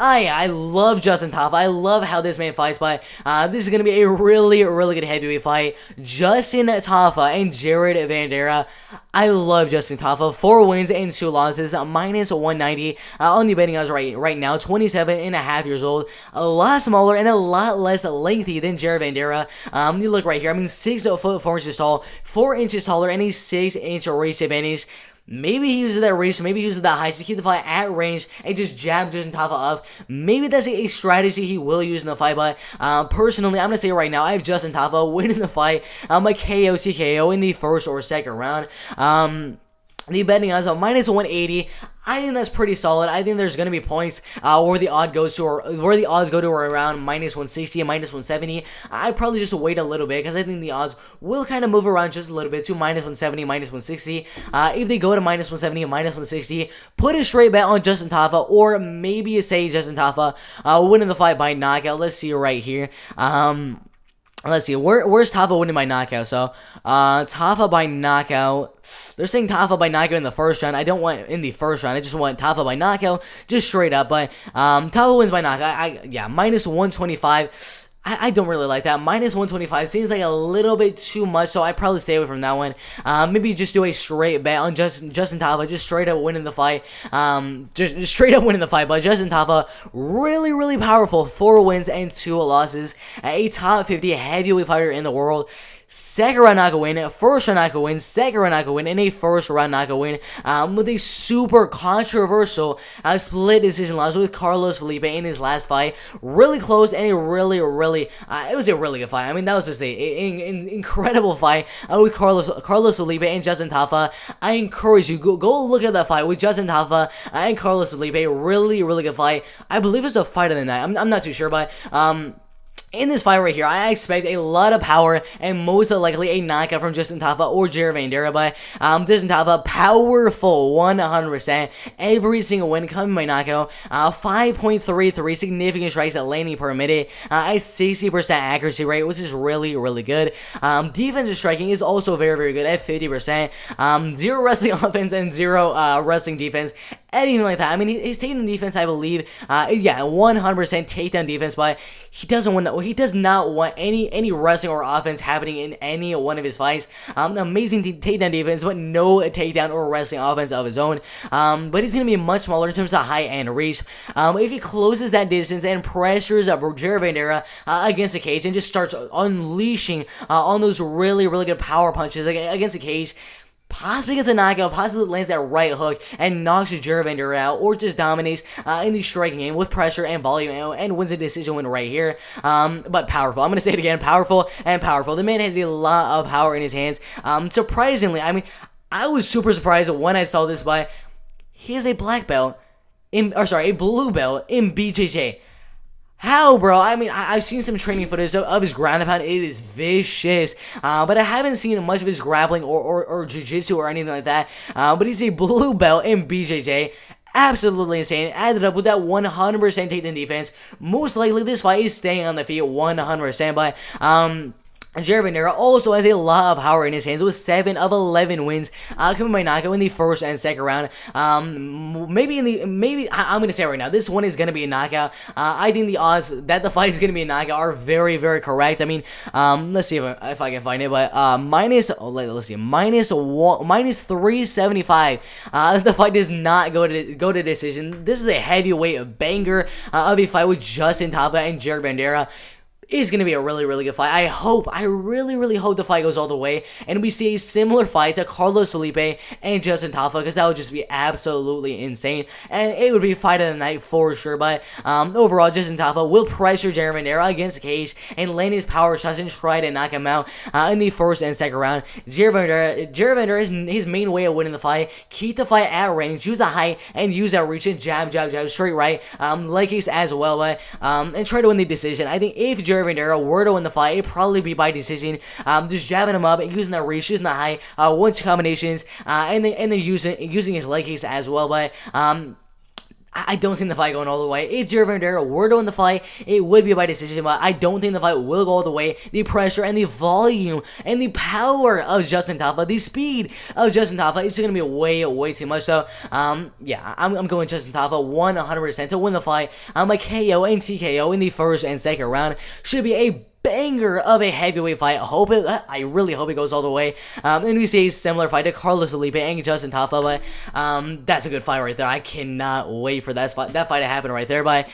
I love Justin Tafa. I love how this man fights, but this is going to be a really, really good heavyweight fight. Justin Tafa and Jared Vanderaa. I love Justin Tafa. 4 wins and 2 losses, minus 190 on the betting odds right now. 27.5 years old. A lot smaller and a lot less lengthy than Jared Vanderaa. You look right here. I mean, 6 foot 4 inches tall, 4 inches taller, and a 6-inch reach advantage. Maybe he uses that reach, maybe he uses that height to keep the fight at range and just jab Justin Tafa up. Maybe that's a strategy he will use in the fight, but personally, I'm going to say right now, I have Justin Tafa winning the fight by KO TKO in the first or second round. The betting odds are minus 180. I think that's pretty solid. I think there's gonna be points where the odds go to around minus 160 and minus 170. I'd probably just wait a little bit because I think the odds will kind of move around just a little bit to minus 170, minus 160. If they go to minus 170 and minus 160, put a straight bet on Justin Tafa, or maybe say Justin Tafa winning the fight by knockout. Let's see right here. Let's see, where's Tafa winning by knockout? So, Tafa by knockout. They're saying Tafa by knockout in the first round. I don't want in the first round. I just want Tafa by knockout, just straight up. But Tafa wins by knockout. Yeah, minus 125. I don't really like that. Minus 125 seems like a little bit too much, so I'd probably stay away from that one. Maybe just do a straight bet on Justin Tafa, just straight up winning the fight. Just straight up winning the fight. But Justin Tafa, really, really powerful. 4 wins and 2 losses. A top 50 heavyweight fighter in the world. Second round knockout win, first round knockout win, second round knockout win, and a first round knockout win with a super controversial split decision loss with Carlos Felipe in his last fight. Really close and a really, it was a really good fight. I mean, that was just an incredible fight with Carlos Felipe and Justin Tafa. I encourage you, go look at that fight with Justin Tafa and Carlos Felipe. Really, really good fight. I believe it's a fight of the night. I'm not too sure, but in this fight right here, I expect a lot of power and most likely a knockout from Justin Tafa or Jared Vanderaa. But Justin Tafa, powerful 100%. Every single win coming by knockout. 5.33 significant strikes at landing per minute. A 60% accuracy rate, which is really, really good. Defensive striking is also very, very good at 50%. 0 wrestling offense and 0 wrestling defense. Anything like that. I mean, he's taking the defense, I believe. Yeah, 100% takedown defense, but he does not want any wrestling or offense happening in any one of his fights. Amazing takedown defense, but no takedown or wrestling offense of his own. But he's going to be much smaller in terms of height and reach. If he closes that distance and pressures Jared Vanderaa against the cage and just starts unleashing on those really, really good power punches against the cage, possibly gets a knockout, possibly lands that right hook and knocks Jared Vanderaa out, or just dominates in the striking game with pressure and volume and wins a decision win right here. But powerful. I'm going to say it again. Powerful and powerful. The man has a lot of power in his hands. Surprisingly, I mean, I was super surprised when I saw this, but he is a black belt, a blue belt in BJJ. How, bro? I mean, I've seen some training footage of his ground and pound. It is vicious. But I haven't seen much of his grappling or jiu-jitsu or anything like that. But he's a blue belt in BJJ. Absolutely insane. Added up with that 100% takedown defense. Most likely, this fight is staying on the feet 100%. But, Jared Vanderaa also has a lot of power in his hands with 7 of 11 wins coming by knockout in the first and second round. I'm gonna say right now, this one is gonna be a knockout. I think the odds that the fight is gonna be a knockout are very, very correct. I mean, let's see if I can find it, but minus 375. The fight does not go to decision. This is a heavyweight banger of a fight with Justin Tafa and Jared Vanderaa. Is going to be a really, really good fight. I really, really hope the fight goes all the way and we see a similar fight to Carlos Felipe and Justin Tafa, because that would just be absolutely insane, and it would be a fight of the night for sure. But overall, Justin Tafa will pressure Jared Vanderaa against the cage and land his power shots and try to knock him out in the first and second round. Jared Vanderaa is his main way of winning the fight. Keep the fight at range, use a height, and use that reach and jab, straight right, leg kicks as well, but and try to win the decision. I think if Jared Vanderaa were to win the fight, it'd probably be by decision. Just jabbing him up, using that reach, using the high, 1-2 combinations, and then using his leg kicks as well. But I don't see the fight going all the way. If Jared Vanderaa were to win the fight, it would be by decision, but I don't think the fight will go all the way. The pressure and the volume and the power of Justin Tafa, the speed of Justin Tafa is going to be way too much. So, yeah, I'm going Justin Tafa 100% to win the fight. By KO and TKO in the first and second round. Should be a banger of a heavyweight fight. I really hope it goes all the way. And we see a similar fight to Carlos Felipe and Justin Tafa, but that's a good fight right there. I cannot wait for that fight to happen right there. But